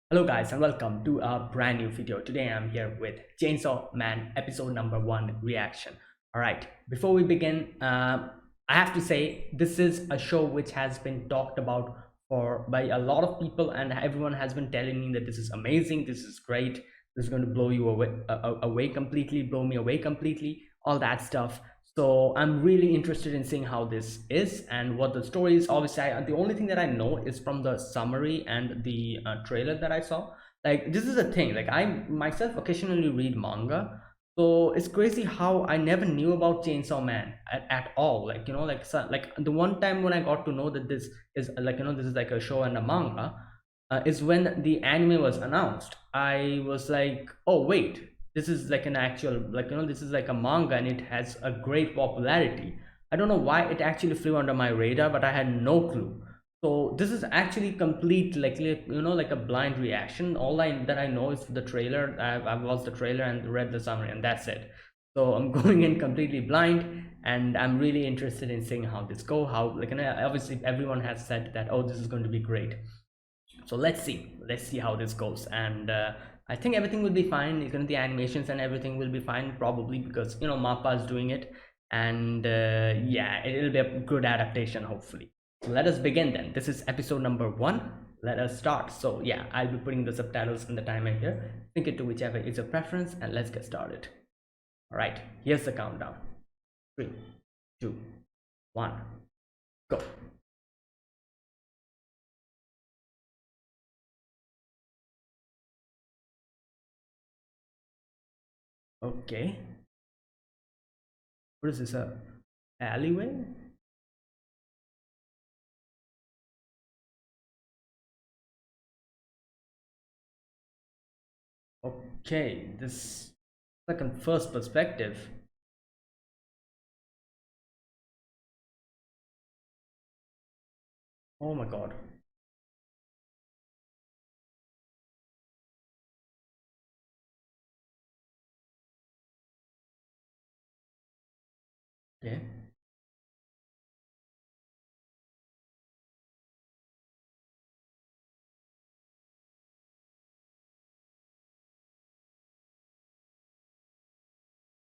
Hello guys and welcome to a brand new video. Today I'm here with Chainsaw Man episode number 1 reaction. Alright, before we begin, I have to say this is a show which has been talked about for by a lot of people, and everyone has been telling me that this is amazing, this is great, this is going to blow you away completely, blow me away completely, all that stuff. So I'm really interested in seeing how this is and what the story is. Obviously, the only thing that I know is from the summary and the trailer that I saw. Like, this is a thing. Like, I myself occasionally read manga, so it's crazy how I never knew about Chainsaw Man at all. Like, like the one time when I got to know that this is like, this is like a show and a manga, is when the anime was announced. I was like, oh wait, this is like an actual, like, this is like a manga and it has a great popularity. I don't know why it actually flew under my radar, but I had no clue. So this is actually complete, like a blind reaction. All that I know is the trailer. I've watched the trailer and read the summary, and that's it. So I'm going in completely blind, and I'm really interested in seeing how this go. How, like, and obviously everyone has said that, oh, this is going to be great. So let's see how this goes. And I think everything will be fine. It's going to, the animations and everything will be fine, probably, because Mappa is doing it. And yeah, it'll be a good adaptation, hopefully. So let us begin then. This is episode number 1. Let us start. So yeah, I'll be putting the subtitles in the timer here. Sync it to whichever is your preference, and let's get started. All right, here's the countdown. 3, 2, 1, go. Okay, what is this, a alleyway? Okay, this like on first perspective. Oh my god. Okay.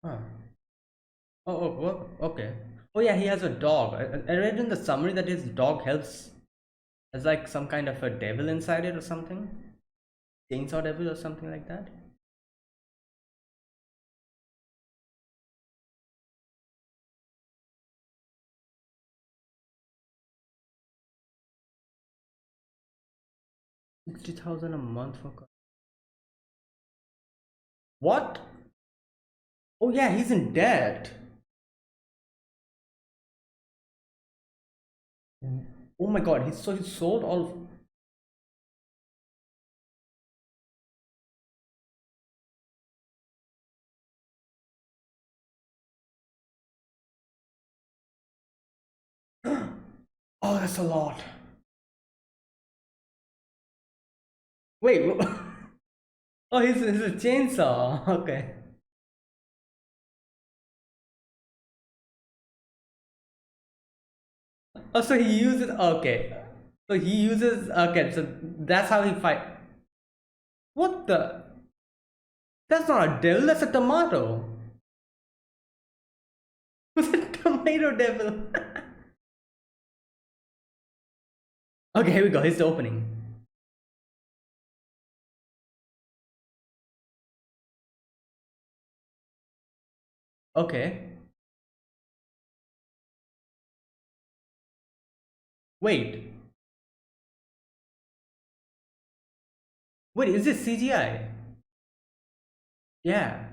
Huh. Oh, what? Okay. Oh yeah, he has a dog. I read in the summary that his dog helps as like some kind of a devil inside it or something. Chainsaw devil or something like that. 60,000 a month for what? Oh yeah, he's in debt. Oh my god, he sold all. Oh, that's a lot. Wait. Oh, he's a chainsaw. Okay. Oh, so he uses, okay. So he uses, okay, so that's how he fight. What the? That's not a devil, that's a tomato. Who's a tomato devil? Okay, here we go, here's the opening. Okay. Wait. Wait, is this CGI? Yeah.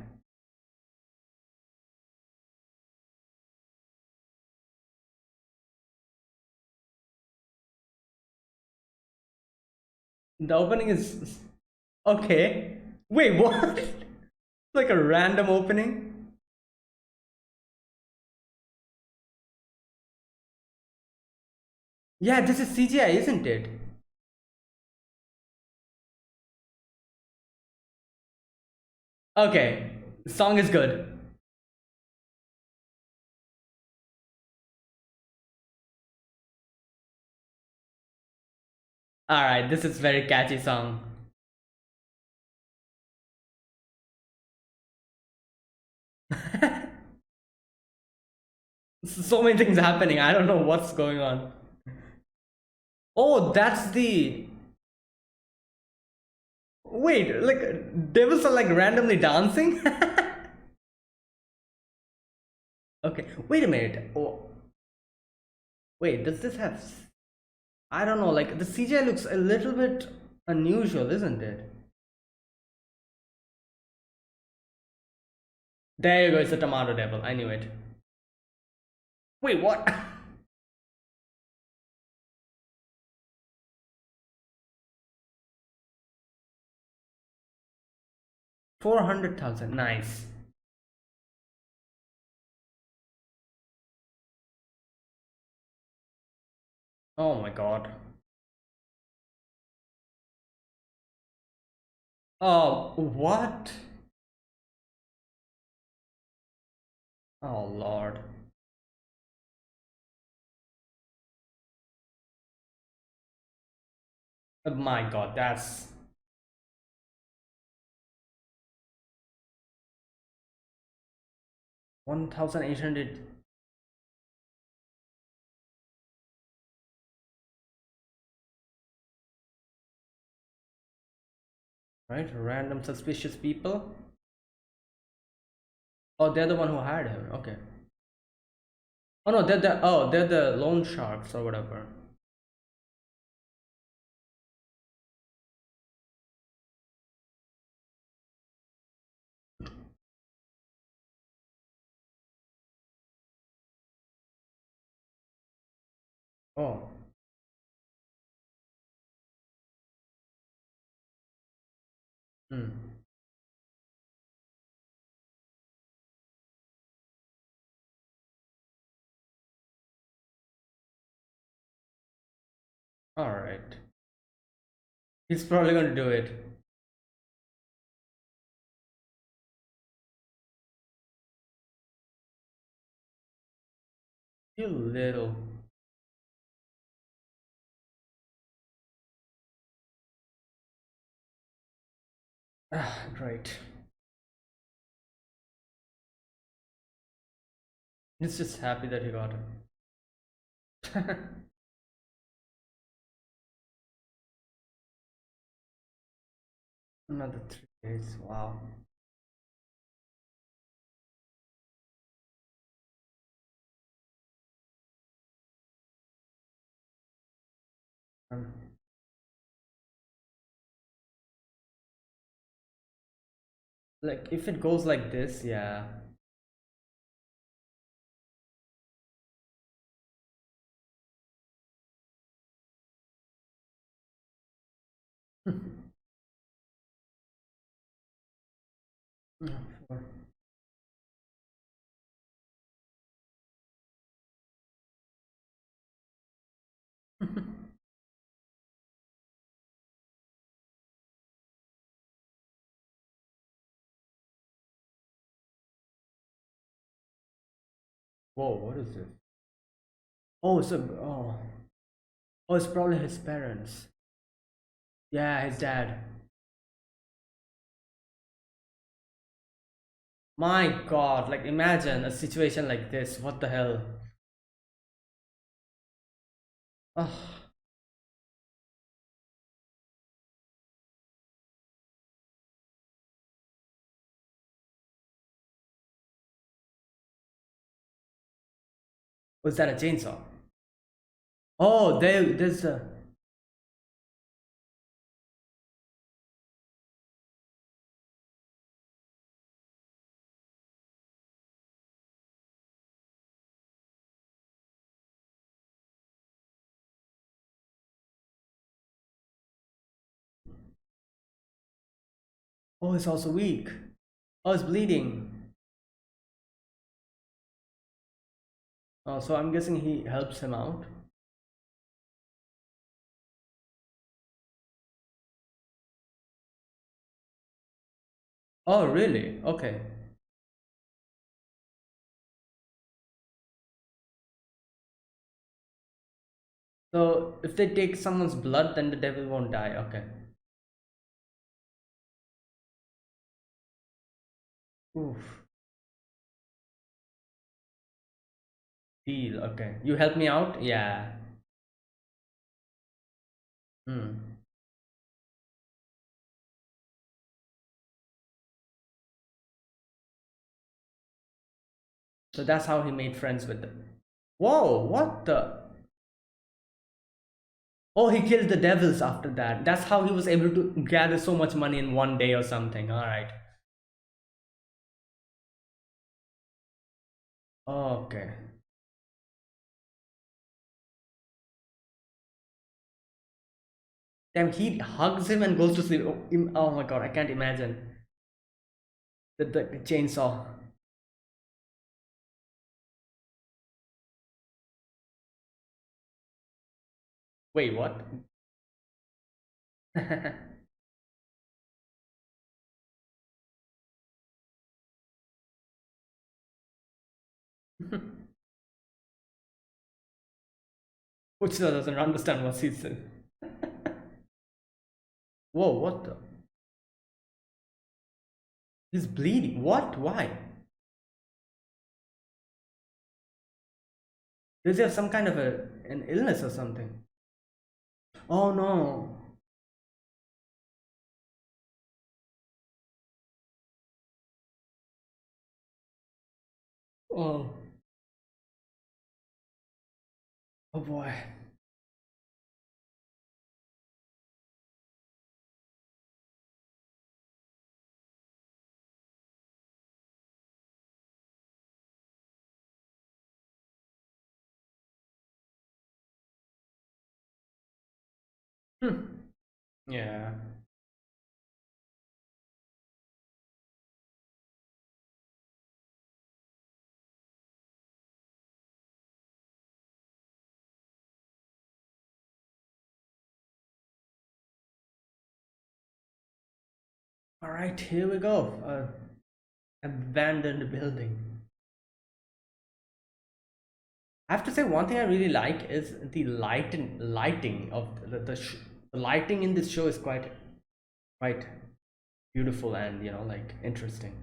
The opening is okay. Wait, what? Like a random opening? Yeah, this is CGI, isn't it? Okay. The song is good. Alright, this is very catchy song. So many things happening. I don't know what's going on. Oh, that's the. Wait, like devils are like randomly dancing? Okay, wait a minute. Oh, wait, does this have. I don't know, like the CGI looks a little bit unusual, isn't it? There you go, it's a tomato devil. I knew it. Wait, what? 400,000. Nice. Oh my god. Oh, what? Oh lord. Oh my god, that's 1,800. Right? Random suspicious people. Oh, they're the one who hired him. Okay. Oh no, they're the loan sharks or whatever. Oh. Hmm. All right. He's probably going to do it. You little. Ah, great. He's just happy that he got it. Another 3 days. Wow. Um, like if it goes like this, yeah. Whoa, what is this? Oh, so oh, it's probably his parents. Yeah, his dad. My God, like imagine a situation like this. What the hell? Oh, was that a chainsaw? Oh, there's a. Oh, it's also weak. Oh, it's bleeding. Oh, so I'm guessing he helps him out. Oh, really? Okay. So if they take someone's blood, then the devil won't die. Okay. Oof. Deal. Okay. You help me out? Yeah. Hmm. So that's how he made friends with them. Whoa, what the? Oh, he killed the devils after that. That's how he was able to gather so much money in one day or something. All right. Okay. Damn, he hugs him and goes to sleep. Oh my god, I can't imagine. The chainsaw. Wait, what? Which doesn't understand what he said. Whoa, what the? He's bleeding. What? Why? Does he have some kind of an illness or something? Oh no. Oh. Oh boy. Hmm. Yeah. All right, here we go. Abandoned building. I have to say one thing I really like is the lighting of the lighting in this show is quite beautiful and like interesting.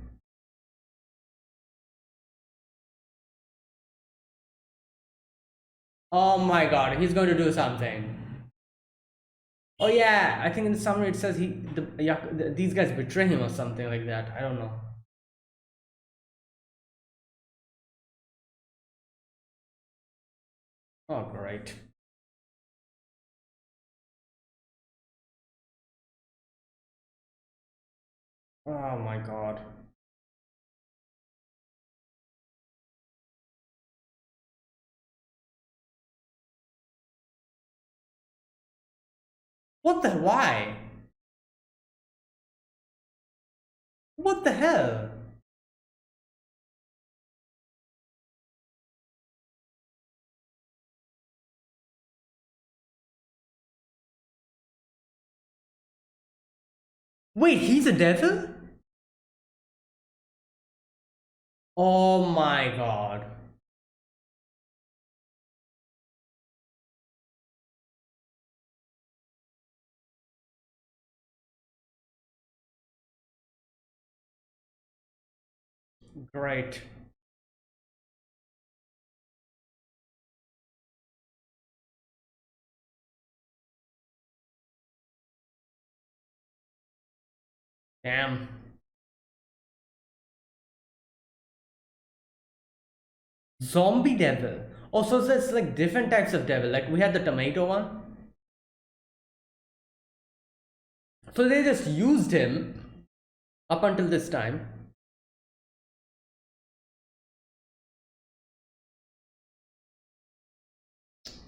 Oh my god, he's going to do something. Oh yeah, I think in the summary it says these guys betray him or something like that. I don't know. Oh great. Oh my god. What the why? What the hell? Wait, he's a devil? Oh my god. Great. Damn. Zombie devil. Oh, so there's like different types of devil. Like we had the tomato one. So they just used him up until this time.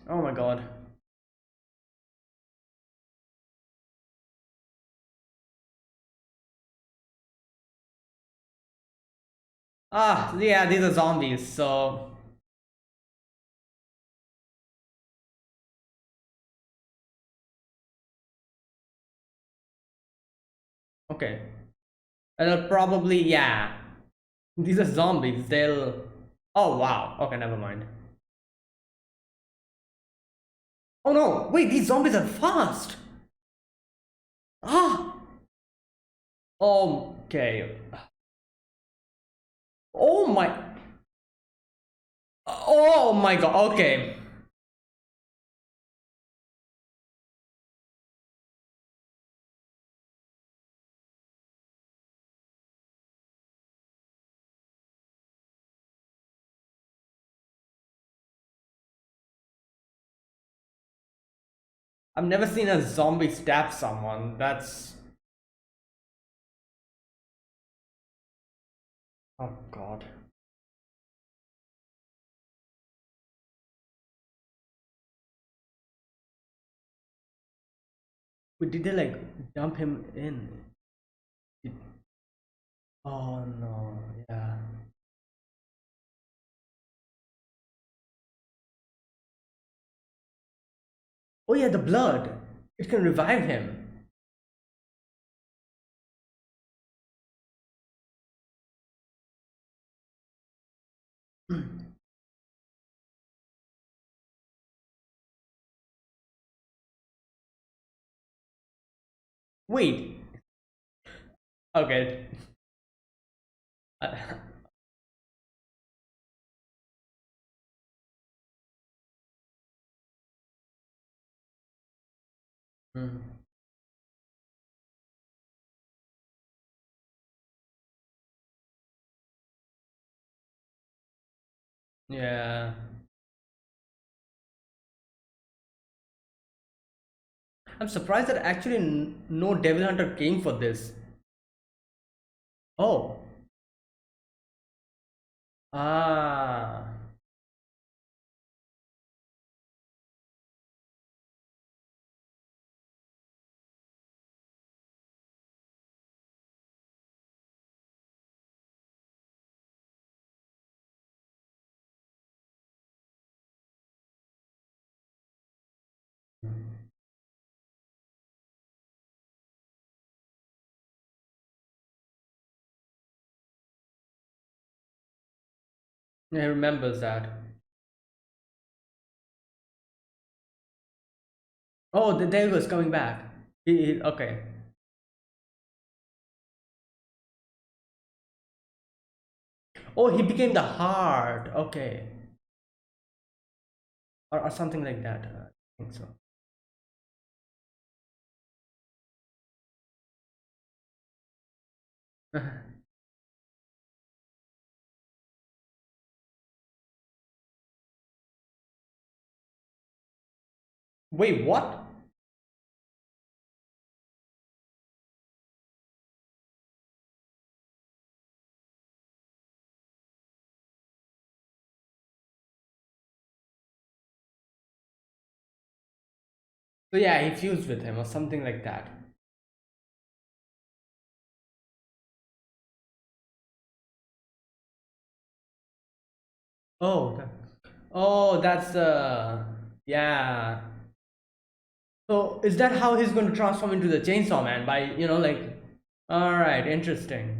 Oh my god. Ah, yeah, these are zombies. So, okay. They'll probably, yeah. These are zombies. They'll. Oh wow. Okay, never mind. Oh no! Wait, these zombies are fast. Ah. Okay. Oh my. Oh my god, okay. I've never seen a zombie stab someone. That's. Oh god. But did they like dump him in? Did- Oh no, yeah. Oh yeah, the blood. It can revive him. Wait. Okay. Uh, hmm. Yeah. I'm surprised that actually no Devil Hunter came for this. Oh. Ah. Yeah, he remembers that. Oh, the devil is coming back. Okay. Oh, he became the heart. Okay. Or something like that. I think so. Wait, what? So yeah, he fused with him or something like that. Oh, oh, that's yeah. So is that how he's going to transform into the Chainsaw Man by like? All right, interesting.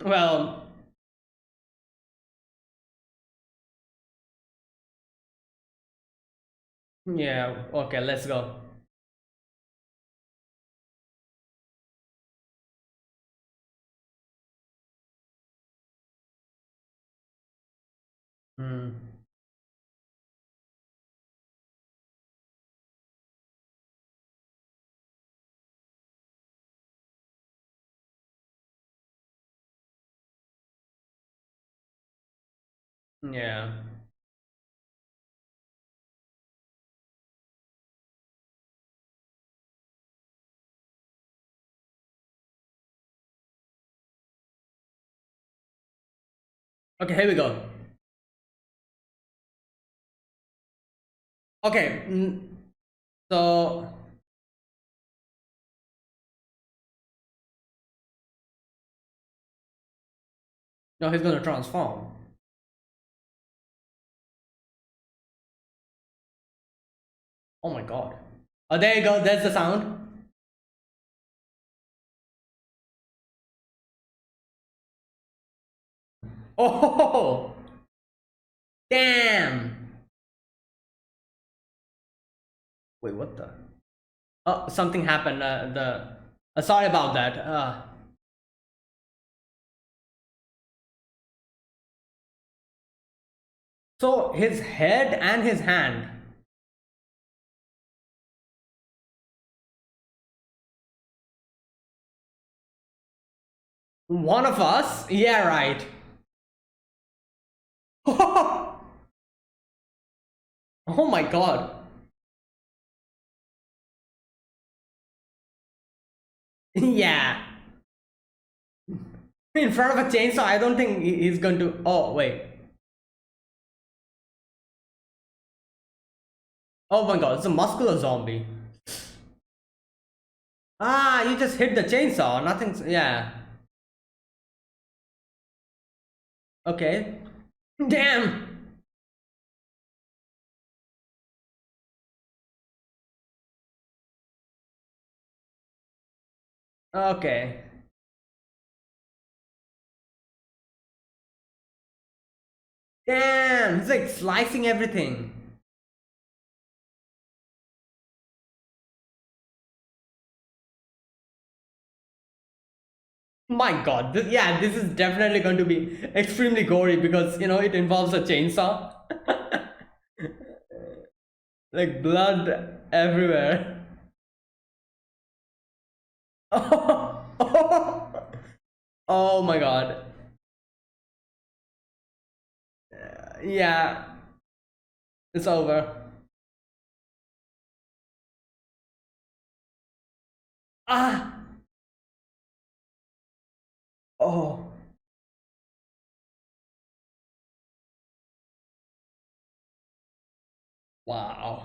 Well, yeah. Okay, let's go. Hmm. Yeah. Okay, here we go. Okay. So now he's going to transform. Oh my god. Oh, there you go. There's the sound. Oh, damn. Wait, what the? Oh, something happened. Sorry about that. So his head and his hand. One of us? Yeah, right. Oh my god. Yeah. In front of a chainsaw, I don't think he's going to. Oh, wait. Oh my god, it's a muscular zombie. Ah, you just hit the chainsaw. Nothing's. Yeah. Okay. Damn. Okay. Damn. He's like slicing everything. My god. Yeah, this is definitely going to be extremely gory because, it involves a chainsaw. Like blood everywhere. Oh my god. Yeah, it's over. Ah! Oh, wow.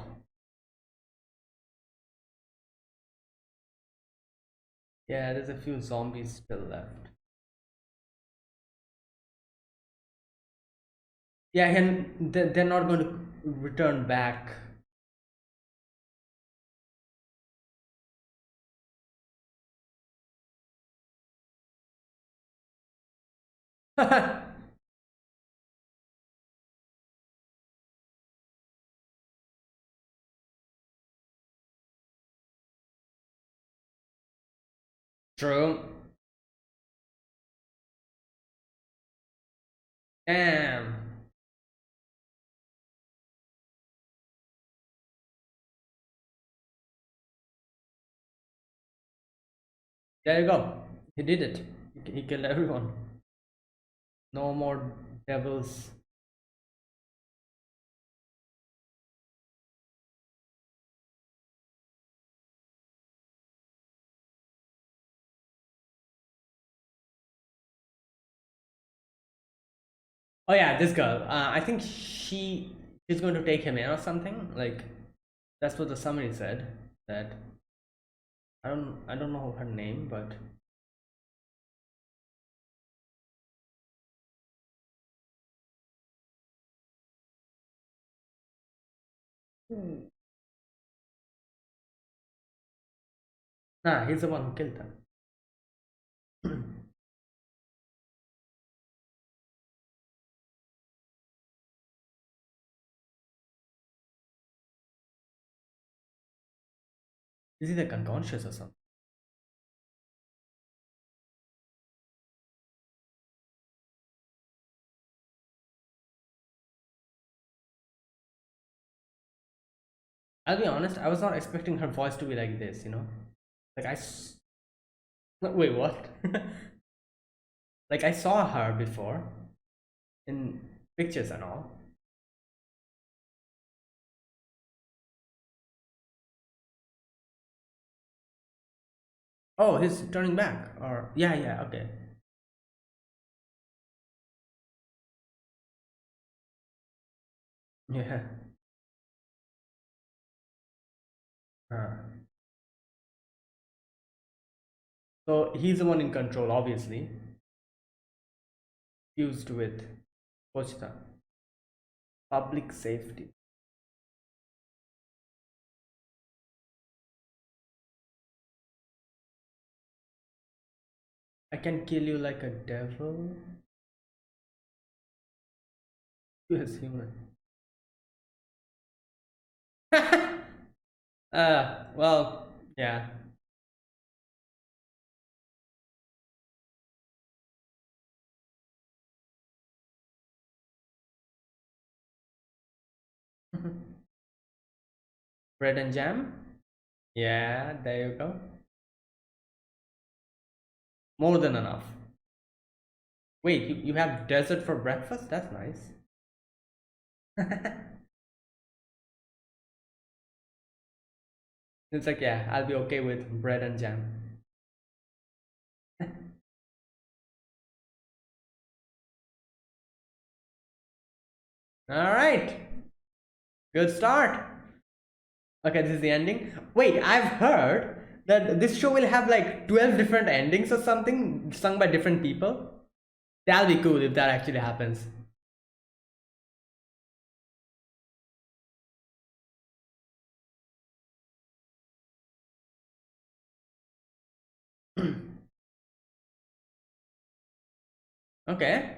Yeah, there's a few zombies still left. Yeah, and they're not going to return back. True. Damn. There you go. He did it. He killed everyone. No more devils. Oh yeah, this girl. I think she's going to take him in or something. Like that's what the summary said. That I don't know her name, but hmm. Nah, he's the one who killed her. Is he like unconscious or something? I'll be honest, I was not expecting her voice to be like this. Like wait, what? Like I saw her before in pictures and all. Oh, he's turning back. Or yeah, yeah, okay. Yeah. Uh, so he's the one in control, obviously. Fused with Pochta. Public safety. I can kill you like a devil. You as human. Well, yeah. Bread and jam. Yeah, there you go. More than enough. Wait, you have dessert for breakfast? That's nice. It's like, yeah, I'll be okay with bread and jam. All right, good start. Okay, this is the ending. Wait, I've heard that this show will have like 12 different endings or something sung by different people. That'll be cool if that actually happens. Okay.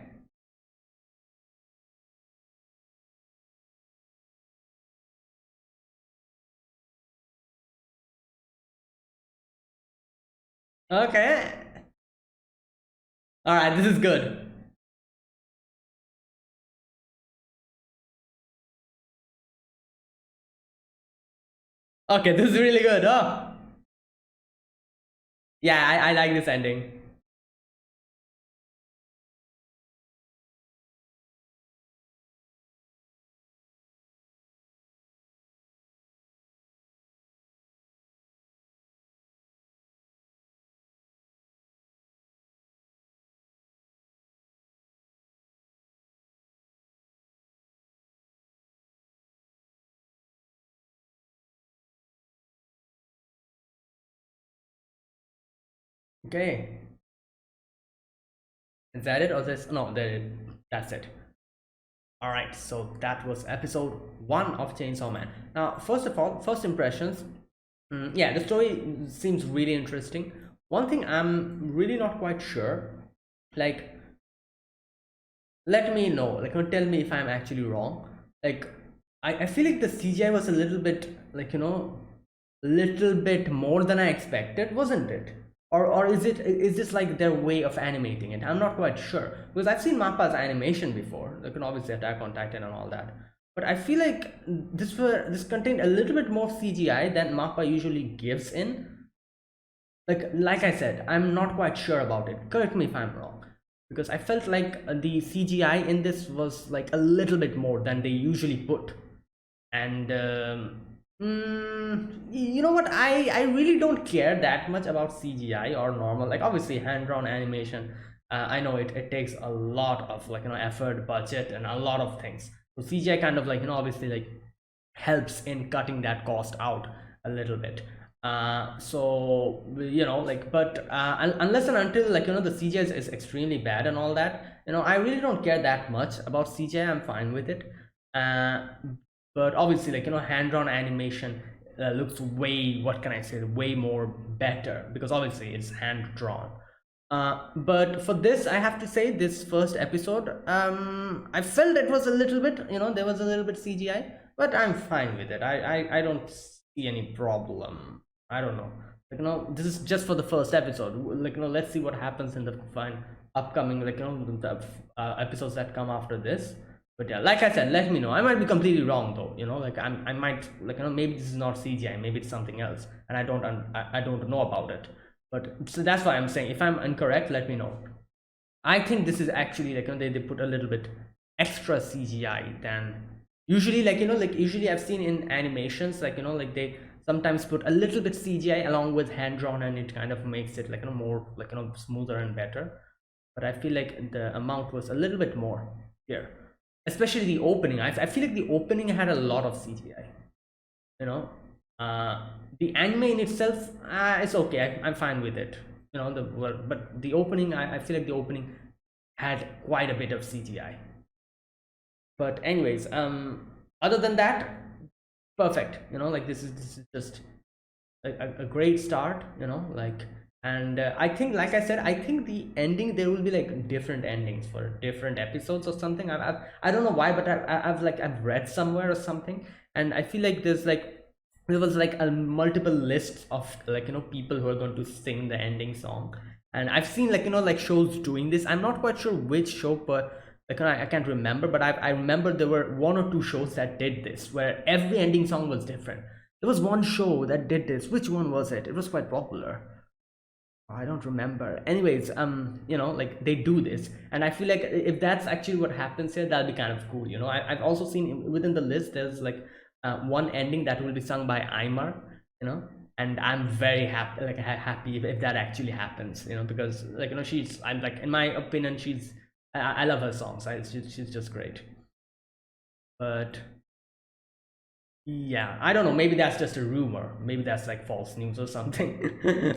Okay. All right, this is good. Okay, this is really good. Oh, yeah, I like this ending. Okay. Is that it or this? No, that's it. All right, so that was episode one of Chainsaw Man. Now, first of all, first impressions. Yeah, the story seems really interesting. One thing I'm really not quite sure, like, let me know, like, tell me if I'm actually wrong. Like, I feel like the CGI was a little bit, like, little bit more than I expected, wasn't it? Or is this like their way of animating it? I'm not quite sure because I've seen Mappa's animation before. Like, obviously Attack on Titan and all that, but I feel like this contained a little bit more CGI than Mappa usually gives in. Like I said, I'm not quite sure about it. Correct me if I'm wrong, because I felt like the CGI in this was like a little bit more than they usually put. And you know what, I really don't care that much about CGI or normal, like obviously hand drawn animation. I know it takes a lot of, like, effort, budget, and a lot of things. So CGI kind of, like, obviously, like, helps in cutting that cost out a little bit. So, like, but unless and until, like, the CGI is extremely bad and all that, I really don't care that much about CGI. I'm fine with it. uh, but obviously, like, hand drawn animation looks way, what can I say, way more better, because obviously it's hand drawn. But for this, I have to say, this first episode, I felt it was a little bit, there was a little bit CGI, but I'm fine with it. I don't see any problem. I don't know. Like, this is just for the first episode. Like, let's see what happens in the fine upcoming, like, the episodes that come after this. But yeah, like I said, let me know. I might be completely wrong though. Like, I might, like, maybe this is not CGI, maybe it's something else, and I don't know about it. But so that's why I'm saying, if I'm incorrect, let me know. I think this is actually, like, they put a little bit extra CGI than usually. Like, like usually I've seen in animations, like, like they sometimes put a little bit CGI along with hand drawn, and it kind of makes it, like, more, like, smoother and better. But I feel like the amount was a little bit more here, especially the opening. I feel like the opening had a lot of CGI. you know uh the anime in itself, it's okay. I'm fine with it. But the opening, I feel like the opening had quite a bit of CGI. But anyways, other than that, perfect. Like, this is just a great start. Like, and I think, like I said, I think the ending, there will be like different endings for different episodes or something. I don't know why, but I've read somewhere or something, and I feel like there was like a multiple list of, like, people who are going to sing the ending song. And I've seen, like, like shows doing this. I'm not quite sure which show Like I can't remember, but I remember there were one or two shows that did this, where every ending song was different. There was one show that did this. Which one was it? It was quite popular. I don't remember. Anyways, like they do this, and I feel like if that's actually what happens here, that'll be kind of cool. I've also seen within the list there's like one ending that will be sung by Aymar, and I'm very happy, like happy if that actually happens, because like I'm like in my opinion I love her songs. She's just great, but yeah, I don't know. Maybe that's just a rumor. Maybe that's like false news or something.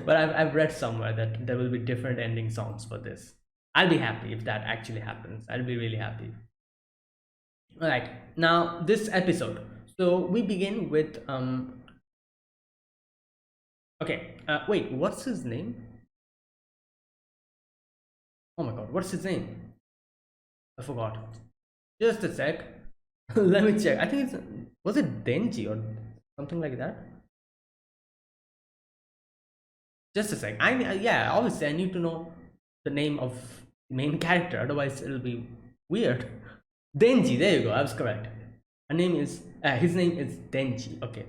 But I've read somewhere that there will be different ending songs for this. I'll be happy if that actually happens. I'll be really happy. All right. Now this episode. So we begin with Okay. Wait. What's his name? Oh my God. What's his name? I forgot. Just a sec. Let me check. I think it's was it Denji or something like that. Just a sec. Yeah, obviously I need to know the name of the main character, otherwise it'll be weird. Denji, there you go. I was correct. His name is Denji. Okay,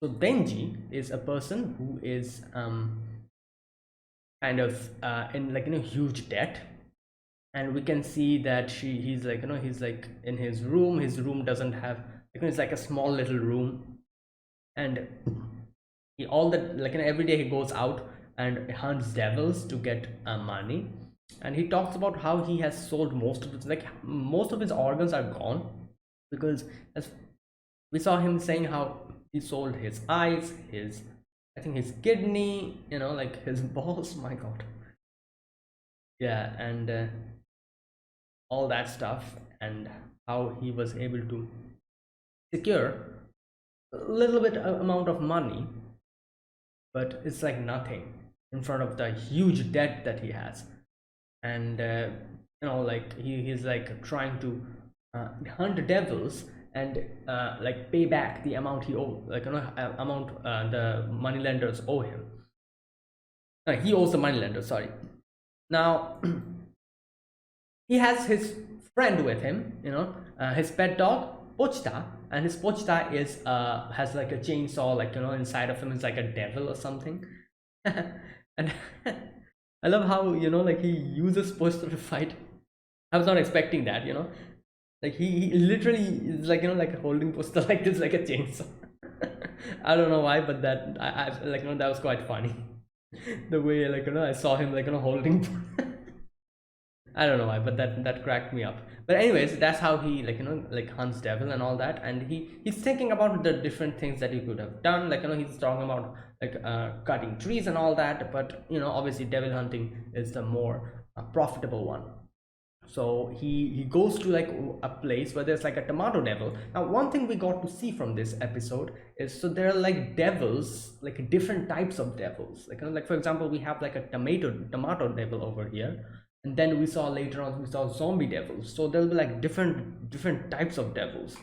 so Denji is a person who is kind of in like huge debt, and we can see that he's like he's like in his room. His room doesn't have it's like a small little room, and he all that like every day he goes out and hunts devils to get money. And he talks about how he has sold most of his organs are gone, because as we saw him saying how he sold his eyes, his I think his kidney, like his balls. My God. Yeah, and all that stuff, and how he was able to secure a little bit amount of money, but it's like nothing in front of the huge debt that he has. And like he's like trying to hunt devils and like pay back the amount he owed, like amount the moneylenders owe him. He owes the moneylender, sorry. Now he has his friend with him, his pet dog Pochta, and his Pochta is has like a chainsaw, like inside of him is like a devil or something. And I love how like he uses Pochta to fight. I was not expecting that, like he literally is like like holding Pochta like this, like a chainsaw. I don't know why, but I like that was quite funny. The way like I saw him like holding. I don't know why, but that cracked me up. But anyways, that's how he like like hunts devil and all that, and he's thinking about the different things that he could have done. Like he's talking about like cutting trees and all that, but obviously devil hunting is the more profitable one. So he goes to like a place where there's like a tomato devil. Now one thing we got to see from this episode is, so there are like devils, like different types of devils. Like like for example, we have like a tomato devil over here, and then we saw later on we saw zombie devils. So there'll be like different types of devils,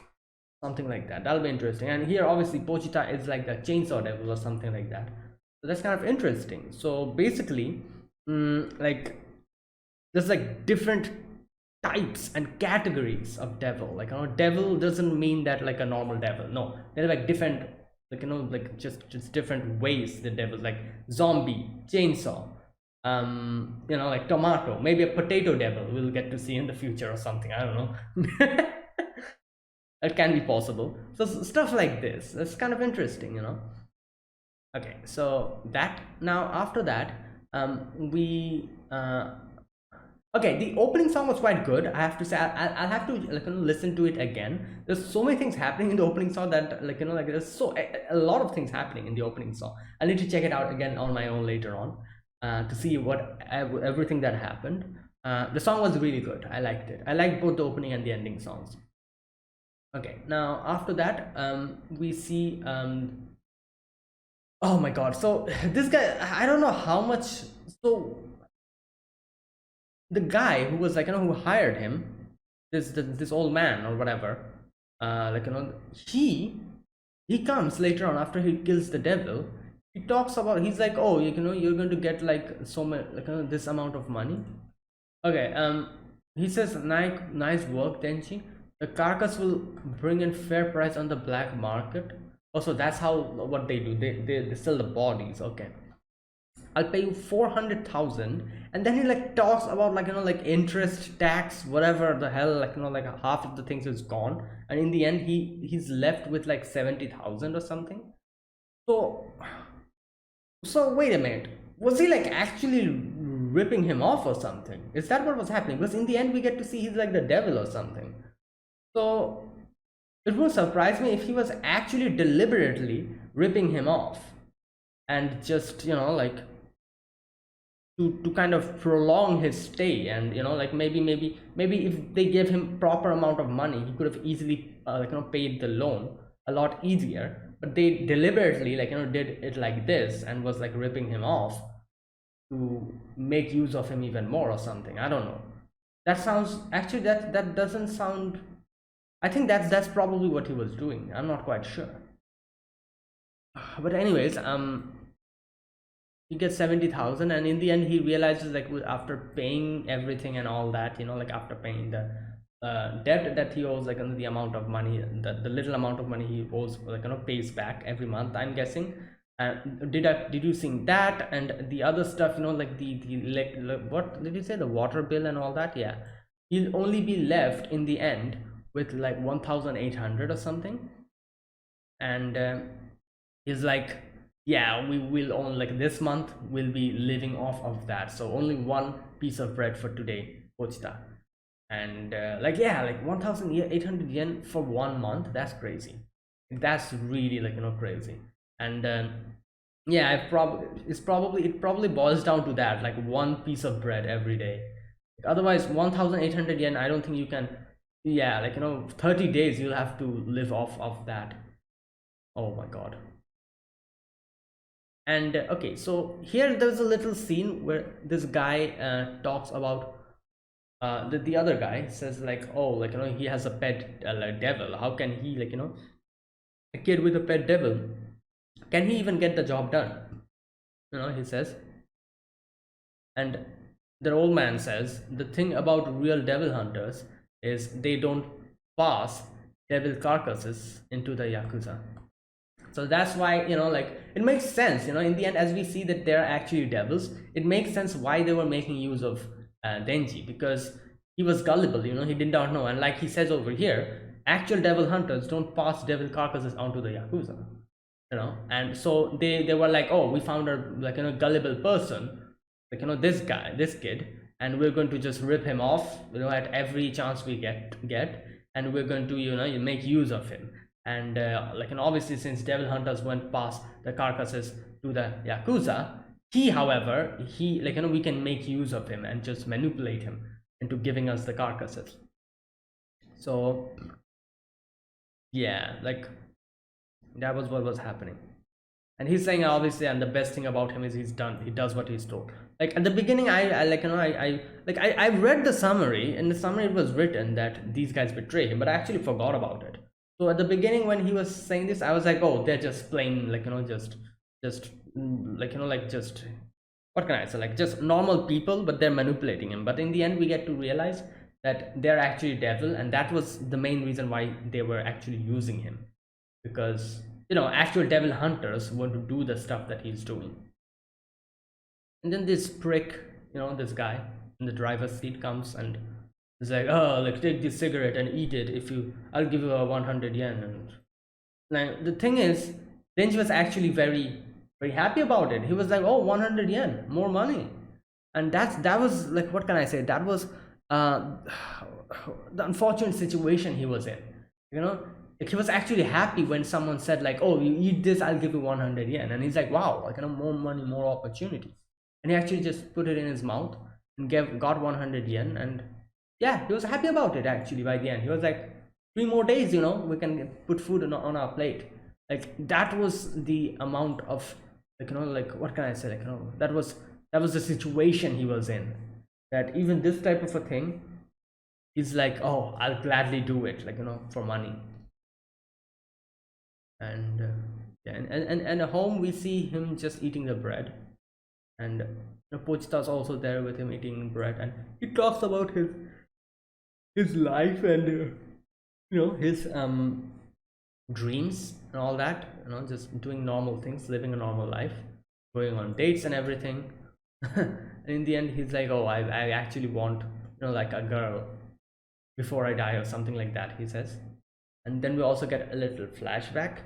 something like that. That'll be interesting. And here obviously Pochita is like the chainsaw devil or something like that. So that's kind of interesting. So basically like there's like different types and categories of devil. Like devil doesn't mean that like a normal devil. No, they're like different, like like just different ways. The devil, like zombie, chainsaw, like tomato, maybe a potato devil we'll get to see in the future or something. I don't know. That can be possible. So stuff like this, that's kind of interesting. Okay, so that now after that we okay, the opening song was quite good. I have to say, I'll have to like listen to it again. There's so many things happening in the opening song that like like there's a lot of things happening in the opening song. I need to check it out again on my own later on to see what everything that happened. The song was really good. I liked it. I liked both the opening and the ending songs. Okay, now after that we see oh my God. So this guy, I don't know how much. So the guy who was like who hired him, this old man or whatever, like he comes later on after he kills the devil. He talks about, he's like, oh, you're going to get like so much, like this amount of money. Okay, He says, nice work, Denji. The carcass will bring in fair price on the black market. Also, that's how what they do. They sell the bodies. Okay, I'll pay you 400,000, and then he like talks about like like interest, tax, whatever the hell, like like half of the things is gone, and in the end he's left with like 70,000 or something. So wait a minute, was he like actually ripping him off or something? Is that what was happening? Because in the end we get to see he's like the devil or something. So it would surprise me if he was actually deliberately ripping him off and just like to kind of prolong his stay. And like maybe if they gave him proper amount of money, he could have easily like paid the loan a lot easier. But they deliberately like did it like this and was like ripping him off to make use of him even more or something. I don't know. That sounds actually, that doesn't sound. I think that's probably what he was doing. I'm not quite sure. But anyways, he gets 70,000, and in the end he realizes like after paying everything and all that, like after paying the debt that he owes, like the amount of money, the little amount of money he owes, like pays back every month, I'm guessing. Did you sing that and the other stuff, like the what did you say, the water bill and all that? Yeah, he'll only be left in the end with like 1,800 or something. And he's like, yeah, we will own like this month we'll be living off of that, so only one piece of bread for today, pochita. And like, yeah, like 1,800 yen for 1 month, that's crazy. That's really like crazy. And yeah, it probably boils down to that, like one piece of bread every day. Otherwise 1,800 yen, I don't think you can. Yeah, like 30 days you'll have to live off of that. Oh my god. And okay, so here there's a little scene where this guy talks about the other guy says like, oh, like he has a pet like devil. How can he, like a kid with a pet devil, can he even get the job done? He says. And the old man says, the thing about real devil hunters is they don't pass devil carcasses into the yakuza. So that's why, like, it makes sense, in the end, as we see that they're actually devils, it makes sense why they were making use of Denji, because he was gullible, he did not know. And like he says over here, actual devil hunters don't pass devil carcasses onto the yakuza, and so they were like, oh, we found a, like, gullible person, like, this kid, and we're going to just rip him off, at every chance we get, and we're going to, make use of him. And like, and obviously, since devil hunters went past the carcasses to the yakuza, however, like, we can make use of him and just manipulate him into giving us the carcasses. So yeah, like, that was what was happening. And he's saying, obviously, and the best thing about him is he does what he's told. Like, at the beginning, I like, I read the summary. In the summary it was written that these guys betray him, but I actually forgot about it. So at the beginning when he was saying this, I was like, oh, they're just plain, like, just like, like, just, what can I say, like, just normal people, but they're manipulating him. But in the end we get to realize that they're actually devil, and that was the main reason why they were actually using him, because actual devil hunters want to do the stuff that he's doing. And then this prick, this guy in the driver's seat comes and is like, oh, like, take this cigarette and eat it. I'll give you a 100 yen. And now the thing is, Denji was actually very, very happy about it. He was like, oh, 100 yen, more money. And that was like, what can I say? That was the unfortunate situation he was in. Like, he was actually happy when someone said like, oh, you eat this, I'll give you 100 yen. And he's like, wow, like, more money, more opportunities. And he actually just put it in his mouth and got 100 yen. And yeah, he was happy about it. Actually, by the end he was like, 3 more days, we can put food on our plate. Like, that was the amount of, like, like, what can I say, like, that was the situation he was in, that even this type of a thing, he's like, oh, I'll gladly do it, like, for money. And yeah, and at home we see him just eating the bread, and Pochita's also there with him eating bread, and he talks about his his life and his dreams and all that, just doing normal things, living a normal life, going on dates and everything. And in the end he's like, oh, I actually want like a girl before I die or something like that, he says. And then we also get a little flashback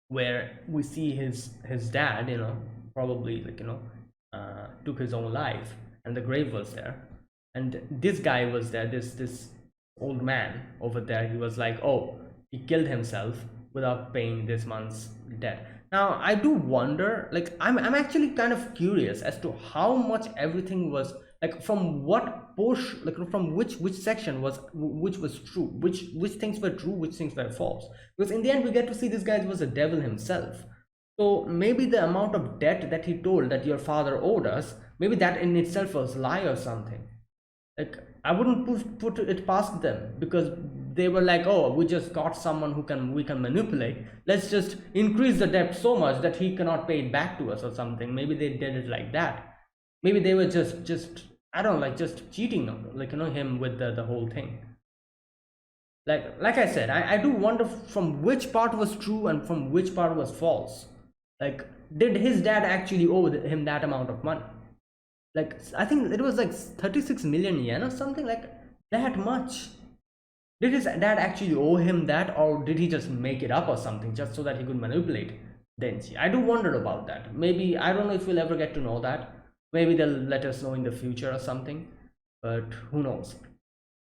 where we see his dad, probably like took his own life, and the grave was there, and this guy was there, this old man over there. He was like, oh, he killed himself without paying this month's debt. Now I do wonder, like I'm actually kind of curious as to how much everything was, like from what portion, like from which section was, which was true, which things were true, which things were false. Because in the end we get to see this guy was a devil himself. So maybe the amount of debt that he told that your father owed us, maybe that in itself was lie or something. Like I wouldn't put it past them, because they were like, oh, we just got someone who we can manipulate, let's just increase the debt so much that he cannot pay it back to us or something. Maybe they did it like that. Maybe they were just I don't know, like just cheating, like him with the whole thing. Like I said, I do wonder from which part was true and from which part was false. Like, did his dad actually owe him that amount of money? Like I think it was like 36 million yen or something, like that much. Did his dad actually owe him that, or did he just make it up or something just so that he could manipulate Denji? I do wonder about that. Maybe, I don't know if we'll ever get to know that. Maybe they'll let us know in the future or something, but who knows?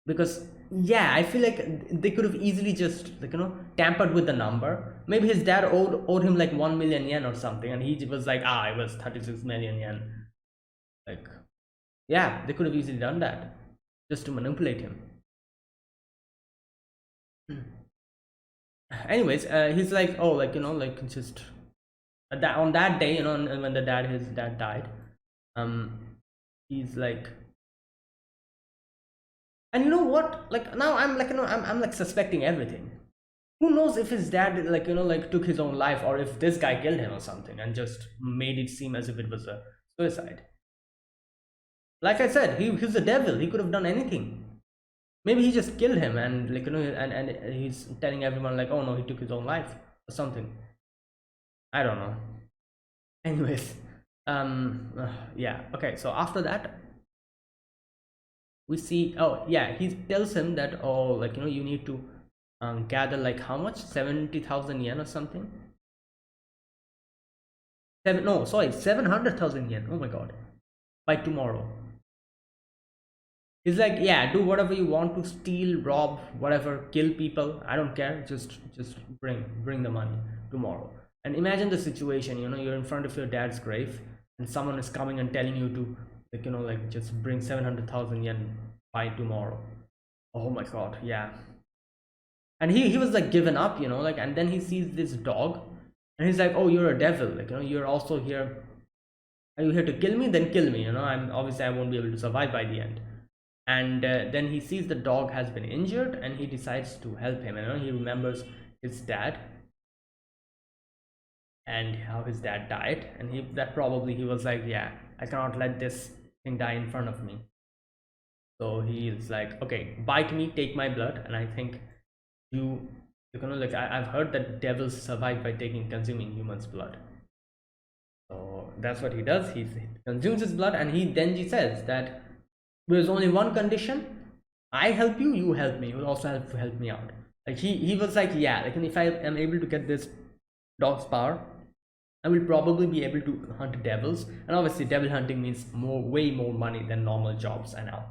Because yeah, I feel like they could have easily just like tampered with the number. Maybe his dad owed him like 1 million yen or something, and he was like, ah, it was 36 million yen. Like, yeah, they could have easily done that just to manipulate him. Anyways, he's like, oh, like like just that on that day, and when his dad died, um he's like, and you know what, like now I'm like I'm like suspecting everything. Who knows if his dad like like took his own life, or if this guy killed him or something and just made it seem as if it was a suicide. Like I said, he's a devil, he could have done anything. Maybe he just killed him, and like and he's telling everyone like, oh no, he took his own life or something. I don't know. Anyways, yeah, okay, so after that we see, oh yeah, he tells him that, oh, like you need to gather like how much, 70,000 yen or something. Seven, no, sorry, 700,000 yen, oh my god, by tomorrow. He's like, yeah, do whatever you want to, steal, rob, whatever, kill people, I don't care, just bring the money tomorrow. And imagine the situation, you're in front of your dad's grave, and someone is coming and telling you to like like just bring 700,000 yen by tomorrow. Oh my god, yeah. And he was like given up, like, and then he sees this dog, and he's like, oh, you're a devil, like you're also here, are you here to kill me? Then kill me, I'm obviously, I won't be able to survive by the end. And then he sees the dog has been injured, and he decides to help him. He remembers his dad and how his dad died, and he was like, yeah, I cannot let this thing die in front of me. So he's like, okay, bite me, take my blood. And I think like I've heard that devils survive by consuming humans' blood. So that's what he does. He consumes his blood, and Denji says that there's only one condition: I help you, you help me, you will also help me out. Like he was like, yeah, like, if I am able to get this dog's power, I will probably be able to hunt devils. And obviously devil hunting means way more money than normal jobs, I know.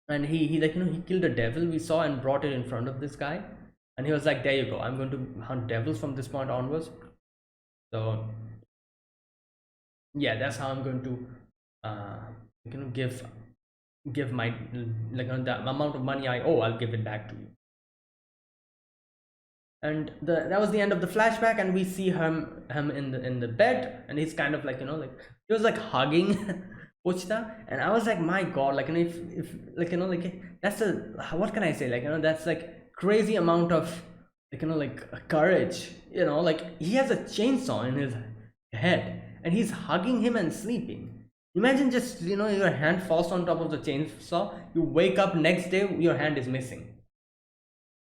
And he like he killed a devil we saw and brought it in front of this guy, and he was like, there you go, I'm going to hunt devils from this point onwards. So yeah, that's how I'm going to give my, like the amount of money I owe, I'll give it back to you. And that was the end of the flashback, and we see him in the bed, and he's kind of like like he was like hugging Pochita, and I was like, my god, like, if like like that's a, what can I say, like that's like crazy amount of like like courage, like he has a chainsaw in his head and he's hugging him and sleeping. Imagine just, your hand falls on top of the chainsaw, you wake up next day, your hand is missing.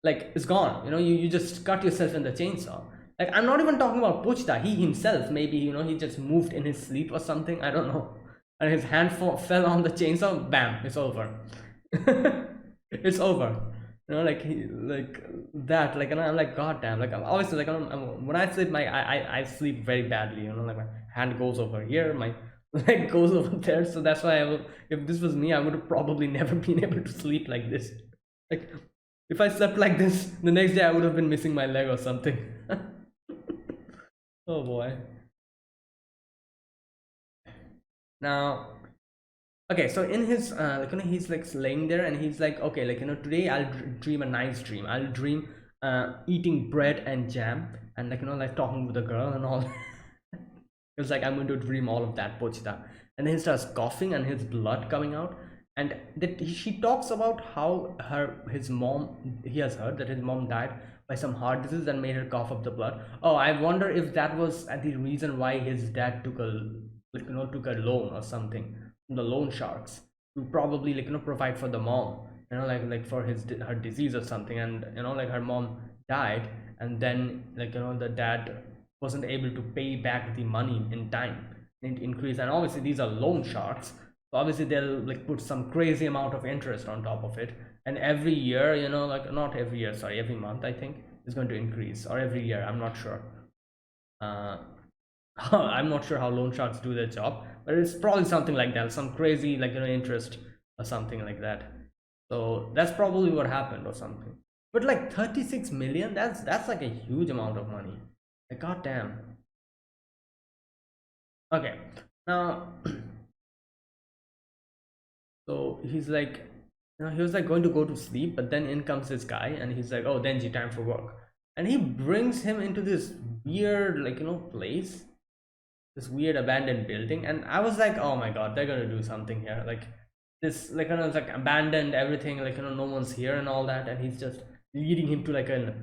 Like, it's gone. You just cut yourself in the chainsaw. Like, I'm not even talking about Puchta. He himself, maybe, he just moved in his sleep or something. I don't know. And his hand fell on the chainsaw. Bam, it's over. It's over. Like like that. Like, and I'm like, god damn. Like, I'm obviously, like, when I sleep, I sleep very badly. Like, my hand goes over here, my leg goes over there. So that's why if this was me, I would have probably never been able to sleep like this. Like, if I slept like this, the next day I would have been missing my leg or something. Oh boy. Now, okay, so in his like, he's like laying there and he's like, okay, like, today I'll dream a nice dream. I'll dream eating bread and jam and, like, like talking with a girl and all. It's like, I'm going to dream all of that, Pochita. And then he starts coughing and his blood coming out. And that she talks about how his mom, he has heard that his mom died by some heart disease and made her cough up the blood. Oh, I wonder if that was the reason why his dad took a, like, took a loan or something from the loan sharks to probably, like, provide for the mom, like for her disease or something. And, like, her mom died, and then, like, the dad wasn't able to pay back the money in time. It increased, and obviously these are loan sharks, so obviously they'll, like, put some crazy amount of interest on top of it. And every year, like, not every year, sorry, every month, I think, is going to increase, or every year, I'm not sure. uh I'm not sure how loan sharks do their job, but it's probably something like that, some crazy, like, interest or something like that. So that's probably what happened or something. But like 36 million, that's like a huge amount of money. Like, god damn. Okay, now so he's like, he was like going to go to sleep, but then in comes this guy and he's like, oh, Denji, time for work. And he brings him into this weird, like, place, this weird abandoned building. And I was like, oh my god, they're gonna do something here. Like, this, like, it's like abandoned everything, like, no one's here and all that. And he's just leading him to like a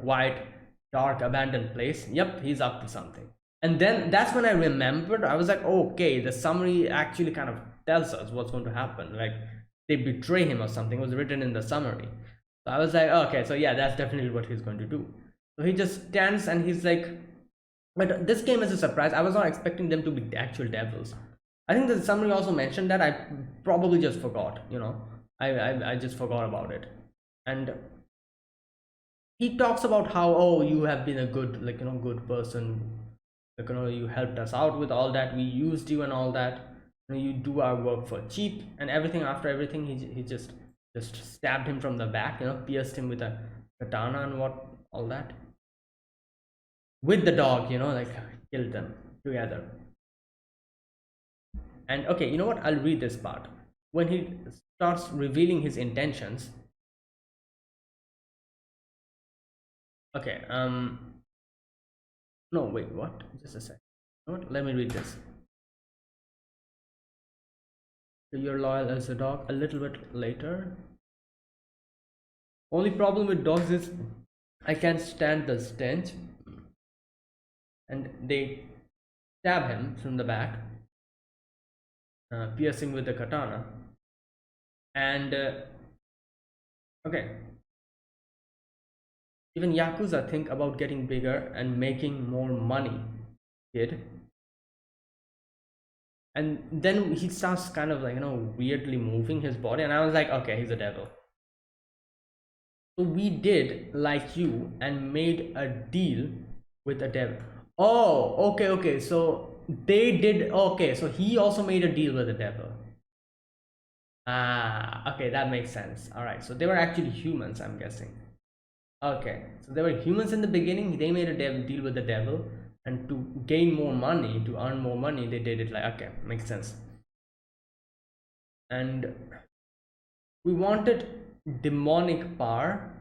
quiet, dark, abandoned place. Yep, he's up to something. And then that's when I remembered. I was like, okay, the summary actually kind of tells us what's going to happen. Like, they betray him or something. It was written in the summary. So I was like, okay, so yeah, that's definitely what he's going to do. So he just stands and he's like, but this came as a surprise. I was not expecting them to be the actual devils. I think that somebody also mentioned that. I probably just forgot. I just forgot about it. And he talks about how, oh, you have been a good, like, good person. Like, you helped us out with all that. We used you and all that. You do our work for cheap and everything. After everything, he just stabbed him from the back. Pierced him with a katana and what all that. With the dog, like, killed them together. And okay, you know what, I'll read this part. When he starts revealing his intentions. Okay, no, wait, what, just a sec. You know what? Let me read this. So you're loyal as a dog. A little bit later. Only problem with dogs is I can't stand the stench. And they stab him from the back, piercing with the katana. And okay, even Yakuza think about getting bigger and making more money, kid. And then he starts kind of, like, weirdly moving his body, and I was like, okay, he's a devil. So we did like you and made a deal with the devil. Oh, okay. So they did. Okay, so he also made a deal with the devil. Ah, okay, that makes sense. All right, so they were actually humans, I'm guessing. Okay, so they were humans in the beginning. They made a deal with the devil, and to gain more money, to earn more money, they did it like, okay, makes sense. And we wanted demonic power,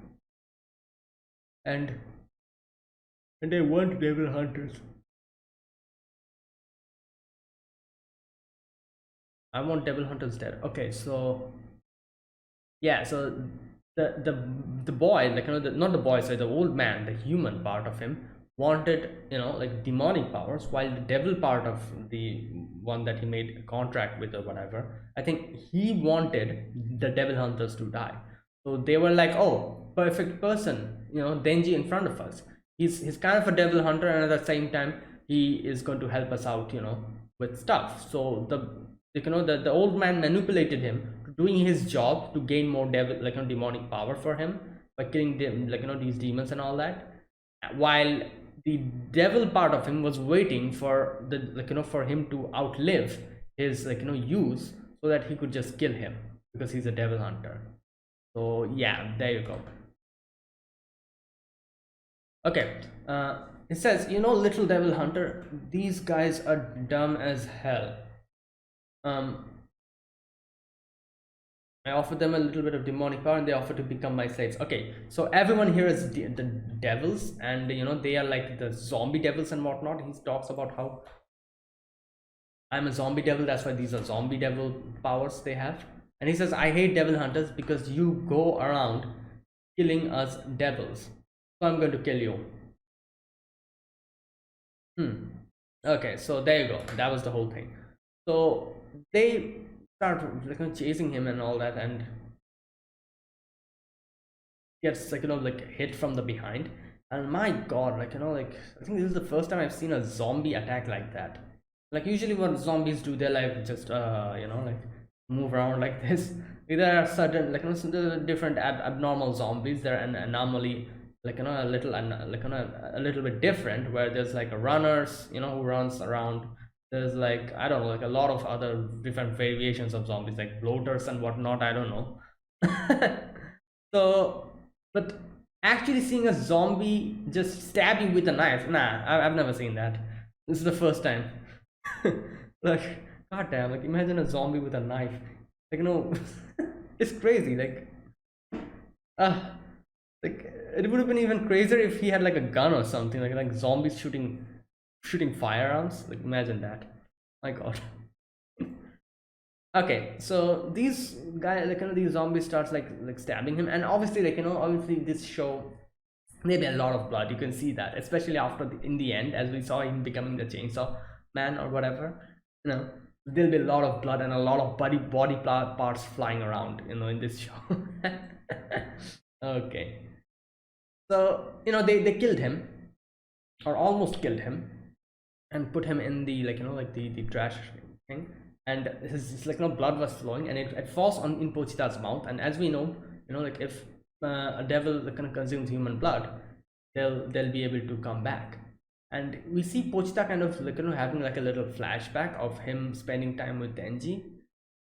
and they weren't devil hunters. I want devil hunters dead. Okay, so yeah, so the boy, like, not the boy, sorry, the old man, the human part of him wanted, like demonic powers, while the devil part of the one that he made a contract with or whatever, I think he wanted the devil hunters to die. So they were like, oh, perfect person, Denji in front of us. He's kind of a devil hunter, and at the same time he is going to help us out, with stuff. So the old man manipulated him to doing his job to gain more devil, demonic power for him, by killing them, these demons and all that, while the devil part of him was waiting for the, for him to outlive his, use, so that he could just kill him, because he's a devil hunter. So yeah, there you go. Okay, it says, little devil hunter, these guys are dumb as hell. um I offer them a little bit of demonic power, and they offer to become my slaves. Okay, so everyone here is the devils, and they are like the zombie devils and whatnot. He talks about how I'm a zombie devil, that's why these are zombie devil powers they have. And he says, I hate devil hunters because you go around killing us devils. So I'm going to kill you. Okay, so there you go. That was the whole thing. So they start chasing him and all that, and gets hit from the behind. And my god, I think this is the first time I've seen a zombie attack like that. Like usually what zombies do, they like just move around like this. There are certain some different abnormal zombies. They're an anomaly, a little a little bit different, where there's like a runners, who runs around. There's like, I don't know, like a lot of other different variations of zombies, like bloaters and whatnot, I don't know. So, but actually seeing a zombie just stab you with a knife, nah, I've never seen that. This is the first time. Like, goddamn, like imagine a zombie with a knife. It's crazy. Uh, it would have been even crazier if he had like a gun or something, like zombies shooting firearms. Like imagine that. My god. Okay, so these guys, these zombies starts like stabbing him, and obviously obviously this show, maybe a lot of blood, you can see that, especially after in the end, as we saw him becoming the chainsaw man or whatever. There'll be a lot of blood and a lot of body parts flying around, in this show. Okay, so they killed him, or almost killed him, and put him in the the trash thing. And his blood was flowing, and it falls on in Pochita's mouth. And as we know, if a devil consumes human blood, they'll be able to come back. And we see Pochita kind of having like a little flashback of him spending time with Denji,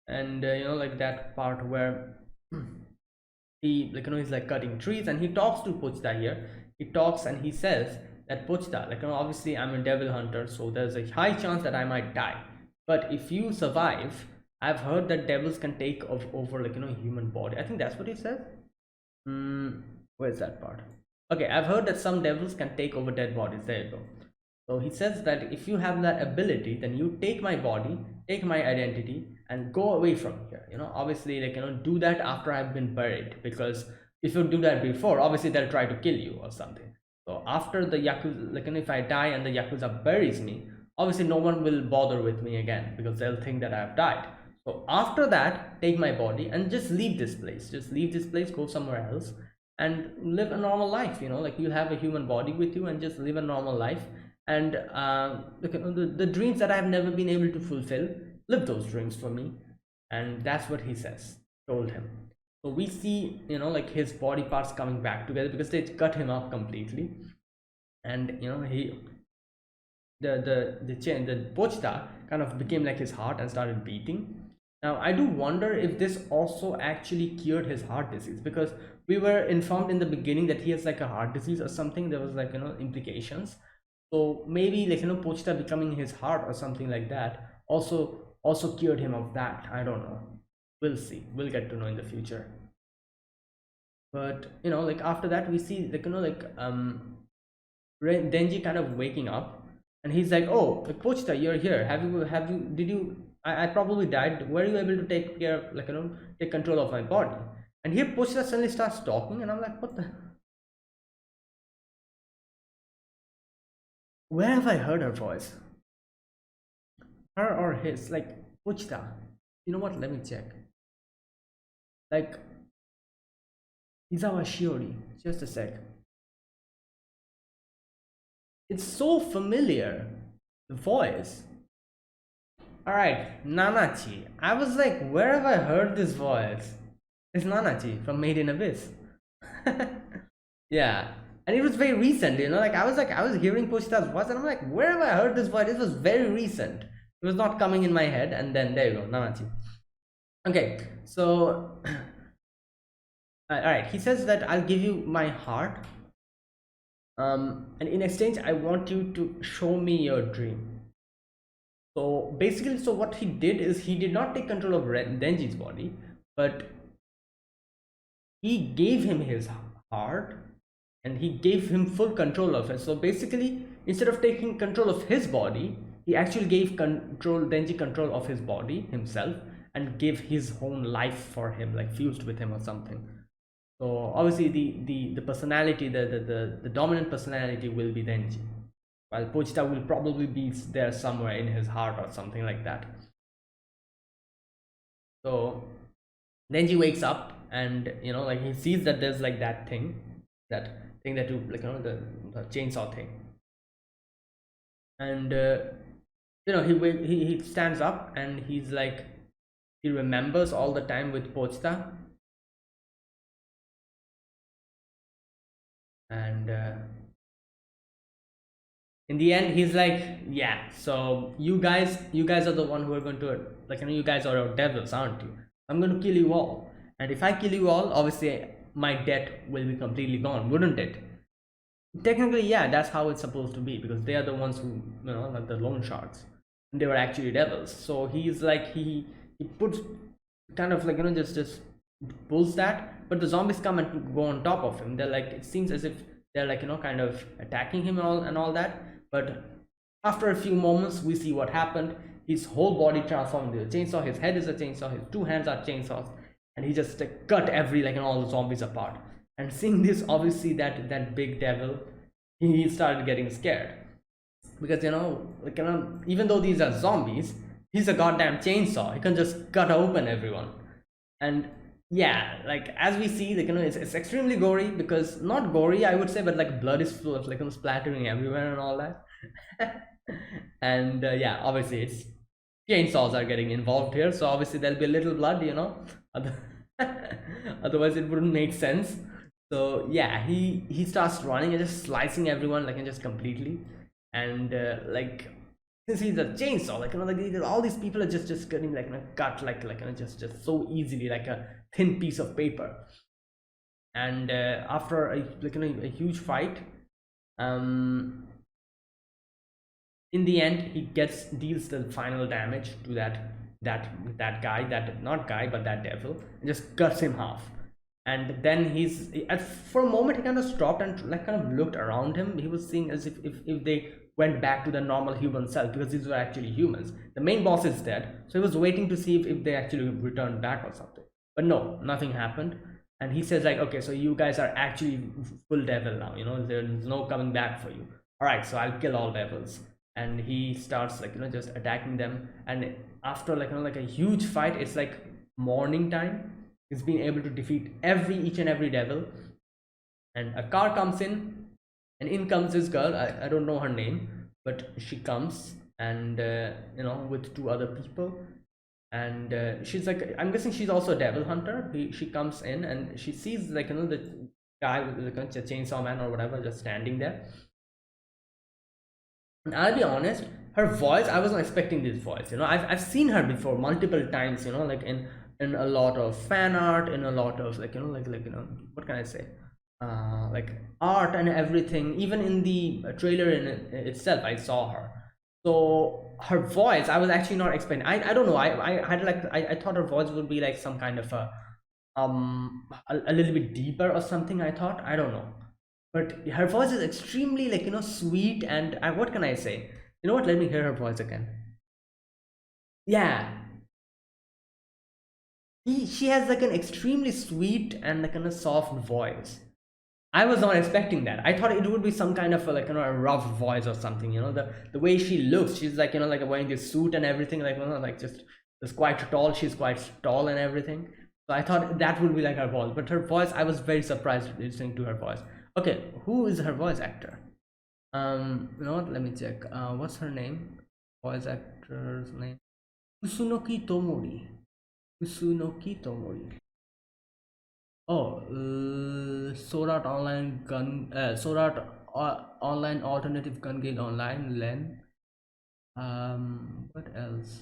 and that part where he he's like cutting trees, and he talks to Pochita here. He talks and he says that Pochita, obviously I'm a devil hunter, so there's a high chance that I might die, but if you survive, I've heard that devils can take over human body. I think that's what he says. Where's that part? Okay, I've heard that some devils can take over dead bodies. There you go. So he says that if you have that ability, then you take my body, take my identity, and go away from here. Obviously, do that after I've been buried, because if you do that before, obviously they'll try to kill you or something. So after the Yakuza, if I die and the Yakuza buries me, obviously no one will bother with me again, because they'll think that I've died. So after that, take my body and just leave this place. Just leave this place, go somewhere else, and live a normal life. You'll have a human body with you, and just live a normal life. And the dreams that I've never been able to fulfill, live those dreams for me. And that's what he says, told him. So we see his body parts coming back together, because they cut him up completely. And he the Pochita kind of became like his heart and started beating. Now I do wonder if this also actually cured his heart disease, because we were informed in the beginning that he has like a heart disease or something. There was implications. So maybe Pochita becoming his heart or something like that also cured him of that. I don't know. We'll see. We'll get to know in the future. But after that, we see Denji kind of waking up, and he's like, "Oh, Pochita, you're here. Did you? I probably died. Were you able to take care of, take control of my body?" And here Pochita suddenly starts talking, and I'm like, "What the?" Where have I heard her voice? Her or his? Like Puchta. You know what? Let me check. Like Izawa Shiori. Just a sec. It's so familiar. The voice. Alright, Nanachi. I was like, where have I heard this voice? It's Nanachi from Made in Abyss. Yeah. And it was very recent, like I was hearing Pushta's voice and I'm like, where have I heard this voice? It was very recent. It was not coming in my head, and then there you go, Nanachi. Okay, so alright, he says that I'll give you my heart. And in exchange, I want you to show me your dream. So basically, so what he did is he did not take control of Denji's body, but he gave him his heart and he gave him full control of it. So basically, instead of taking control of his body, he actually gave Denji control of his body himself and gave his own life for him, like fused with him or something. So obviously the personality, the dominant personality will be Denji, while Pochita will probably be there somewhere in his heart or something like that. So Denji wakes up and like he sees that there's like that thing that you like the chainsaw thing, and he stands up and he's like he remembers all the time with Pochita, and in the end he's like, yeah, so you guys are the one who are going to, like, you guys are our devils, aren't you? I'm going to kill you all, and if I kill you all, obviously my debt will be completely gone, wouldn't it? Technically, yeah, that's how it's supposed to be, because they are the ones who, like the loan sharks, and they were actually devils. So he's like he puts kind of like just pulls that, but the zombies come and go on top of him. They're like, it seems as if they're like kind of attacking him and all that. But after a few moments, we see what happened. His whole body transformed into a chainsaw. His head is a chainsaw. His two hands are chainsaws, and he just cut every all the zombies apart. And seeing this, obviously that big devil, he started getting scared, because even though these are zombies, he's a goddamn chainsaw. He can just cut open everyone. And yeah, like as we see, it's extremely gory, because not gory I would say, but like blood is full of splattering everywhere and all that. And yeah, obviously it's chainsaws are getting involved here, so obviously there'll be a little blood, otherwise it wouldn't make sense. So yeah, he starts running and just slicing everyone and just completely. And like, since he's a chainsaw, all these people are just getting cut just so easily, like a thin piece of paper. And after a huge fight, um in the end he deals the final damage to that guy, that not guy but that devil, and just cuts him half. And then for a moment he kind of stopped and kind of looked around him. He was seeing as if they went back to the normal human self, because these were actually humans. The main boss is dead, so he was waiting to see if they actually returned back or something. But no, nothing happened. And he says like, okay, so you guys are actually full devil now, there's no coming back for you. All right, so I'll kill all devils. And he starts just attacking them. And after a huge fight, it's like morning time, he's been able to defeat each and every devil. And a car comes in, and in comes this girl. I don't know her name, but she comes, and with two other people. And she's like, I'm guessing she's also a devil hunter. She comes in and she sees the guy with the chainsaw man or whatever just standing there. And I'll be honest, her voice, I wasn't expecting this voice. I've seen her before multiple times, like in a lot of fan art, in a lot of what can I say, like art and everything. Even in the trailer itself, I saw her. So her voice, I was actually not expecting. I don't know. I had I thought her voice would be like some kind of a little bit deeper or something. I thought, I don't know, but her voice is extremely sweet. And what can I say? You know what? Let me hear her voice again. Yeah, she has like an extremely sweet and kind of soft voice. I was not expecting that. I thought it would be some kind of a, like, a rough voice or something. The way she looks, she's like, like wearing this suit and everything, like, like just quite tall. She's quite tall and everything. So I thought that would be like her voice, but her voice, I was very surprised listening to her voice. Okay, who is her voice actor? What? Let me check. What's her name? Voice actor's name? Kusunoki Tomori. Kusunoki Tomori. Oh, Sword Art Online Gun, Online Alternative Gun Game Online, Len. What else?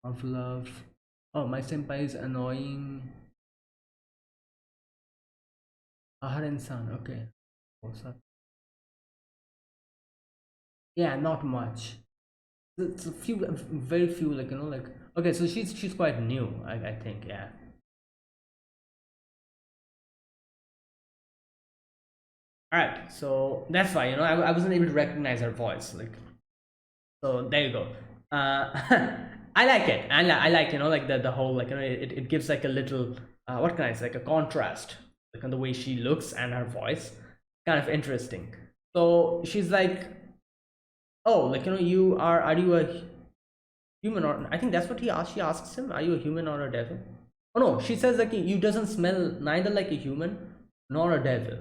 Of Love. Oh, my senpai is annoying. Aharen-san, okay. Oh, sorry. Yeah, not much. It's a few, very few, like, like, okay, so she's quite new, I think, yeah. All right, so that's why, I wasn't able to recognize her voice, like, so there you go. I like it. I like, like the whole, like, it gives like a little, what can I say, like a contrast, like on the way she looks and her voice, kind of interesting. So she's like, oh, like, are you a human, or I think that's what she asks him, are you a human or a devil? Oh no, she says like, you doesn't smell neither like a human nor a devil.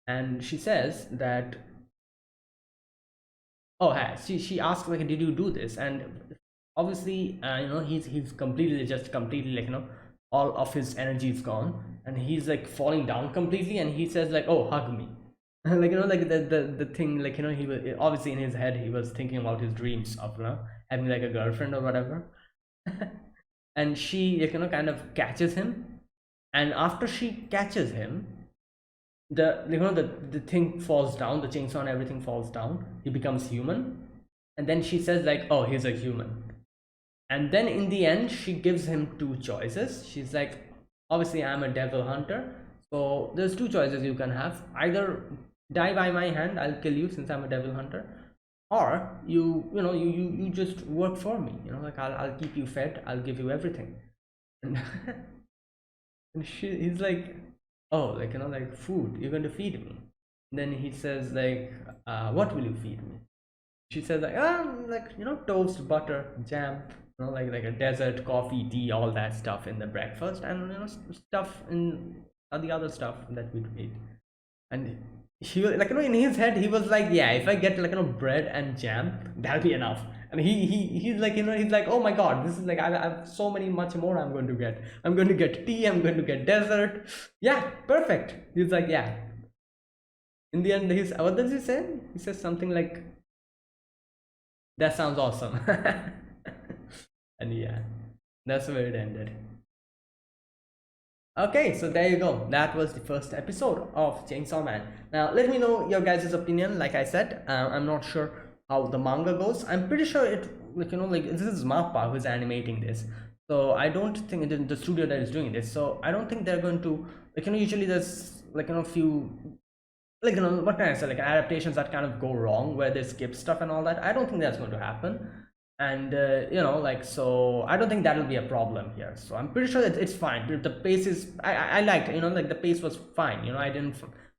And she says that, oh, she asked like, did you do this? And obviously, he's completely like, all of his energy is gone, and he's like falling down completely, and he says like, oh, hug me. Like, like the thing, like, he was obviously in his head, he was thinking about his dreams of, having like a girlfriend or whatever. And she, like, kind of catches him, and after she catches him, the thing falls down, the chainsaw and everything falls down, he becomes human. And then she says like, oh, he's a human. And then in the end, she gives him two choices. She's like, obviously I'm a devil hunter, so there's two choices you can have: either die by my hand, I'll kill you since I'm a devil hunter, or you just work for me, like, I'll keep you fed, I'll give you everything. And, and he's like, oh, like, like, food, you're going to feed me? And then he says like, what will you feed me? She says like, like, toast, butter, jam, like a dessert, coffee, tea, all that stuff in the breakfast, and stuff in the other stuff that we eat. And he was like, in his head he was like, yeah, if I get like, bread and jam, that'll be enough. And he's like, he's like, oh my god, this is like, I have so many much more I'm going to get. I'm going to get tea, I'm going to get dessert. Yeah, perfect. He's like, yeah. In the end, what does he say? He says something like, that sounds awesome. And yeah, that's where it ended. Okay, so there you go. That was the first episode of Chainsaw Man. Now, let me know your guys' opinion. Like I said, I'm not sure how the manga goes. I'm pretty sure it, like, like, this is Mappa who's animating this. So I don't think it is the studio that is doing this. So I don't think they're going to, like, usually there's, like, few, like, what can I say, like, adaptations that kind of go wrong where they skip stuff and all that. I don't think that's going to happen. And like, so I don't think that'll be a problem here. So I'm pretty sure that it's fine. The pace is, I liked, like, the pace was fine. I didn't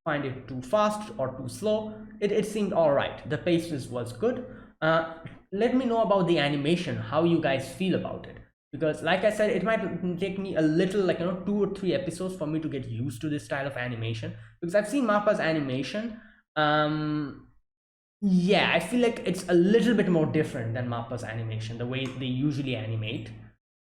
find it too fast or too slow. It seemed all right. The pace was good. Let me know about the animation, how you guys feel about it, because like I said, it might take me a little, like, 2 or 3 episodes for me to get used to this style of animation, because I've seen Mappa's animation. Yeah, I feel like it's a little bit more different than Mappa's animation, the way they usually animate.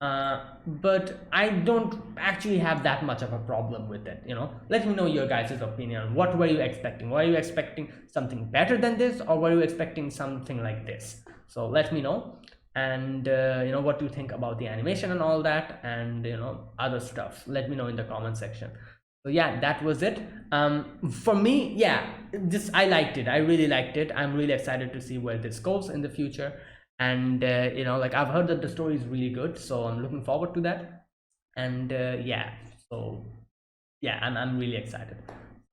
But I don't actually have that much of a problem with it. Let me know your guys' opinion. What were you expecting? Were you expecting something better than this, or were you expecting something like this? So let me know. And what do you think about the animation and all that, and other stuff. Let me know in the comment section. So yeah, that was it. For me, yeah, I liked it. I really liked it. I'm really excited to see where this goes in the future. And like, I've heard that the story is really good, so I'm looking forward to that. And yeah, so yeah, I'm really excited.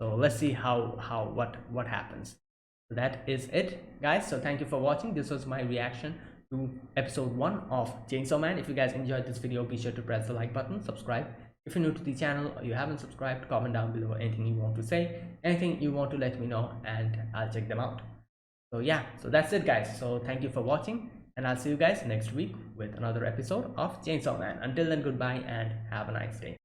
So let's see what happens. So that is it, guys. So thank you for watching. This was my reaction to episode 1 of Chainsaw Man. If you guys enjoyed this video, be sure to press the like button, subscribe, If you're new to the channel or you haven't subscribed, comment down below anything you want to say, anything you want to let me know, and I'll check them out. So yeah, so that's it guys. So thank you for watching, and I'll see you guys next week with another episode of Chainsaw Man. Until then, goodbye and have a nice day.